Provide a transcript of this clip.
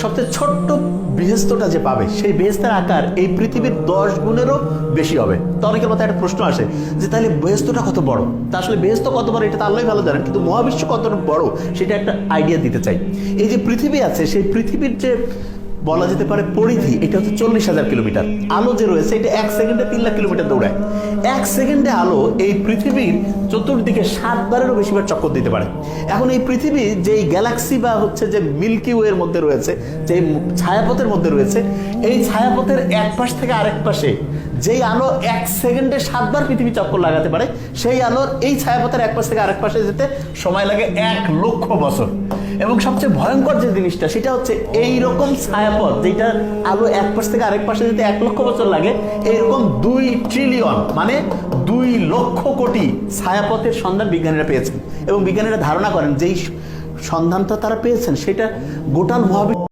সবচেয়ে ছোট্ট বৃহস্পতিটা যে পাবে সেই বৃহস্পতির আকার এই পৃথিবীর 10 গুণেরও বেশি হবে। তো অনেকের মাথায় একটা প্রশ্ন আসে যে তাহলে বৃহস্পতিটা কত বড়। তা আসলে বৃহস্পতি কত বড় এটা তো আল্লাহই ভালো জানেন, কিন্তু মহাবিশ্ব কত বড় সেটা একটা আইডিয়া দিতে চাই। এই যে পৃথিবী আছে সেই পৃথিবীর যে বলা যেতে পারে পরিধি, এটা হচ্ছে 40,000 কিলোমিটার। আলো যে রয়েছে এটা 1 সেকেন্ডে 3 লাখ কিলোমিটার দৌড়ায়। 1 সেকেন্ডে আলো এই পৃথিবীর চতুর্দিকে 7 বারেরও বেশিবার চক্কর দিতে পারে। এখন এই পৃথিবী যেই গ্যালাক্সি বা হচ্ছে যে মিল্কি ওয়ের মধ্যে রয়েছে, যে ছায়াপথের মধ্যে রয়েছে, এই ছায়াপথের এক পাশ থেকে আরেক পাশে যেই আলো 1 সেকেন্ডে 7 বার পৃথিবী চক্কর লাগাতে পারে, সেই আলোর এই ছায়াপথের এক পাশ থেকে আরেক পাশে যেতে সময় লাগে 1 লক্ষ বছর। এবং সবচেয়ে ভয়ঙ্কর যে জিনিসটা সেটা হচ্ছে এইরকম ছায়াপথ যেটা আলো এক পাশ থেকে আরেক পাশে যেতে 1 লক্ষ বছর লাগে, এইরকম 2 ট্রিলিয়ন মানে 2 লক্ষ কোটি ছায়াপথের সন্ধান বিজ্ঞানীরা পেয়েছেন। এবং বিজ্ঞানীরা ধারণা করেন যেই সন্ধানটা তারা পেয়েছেন সেটা গোটাল মহাবিশ্ব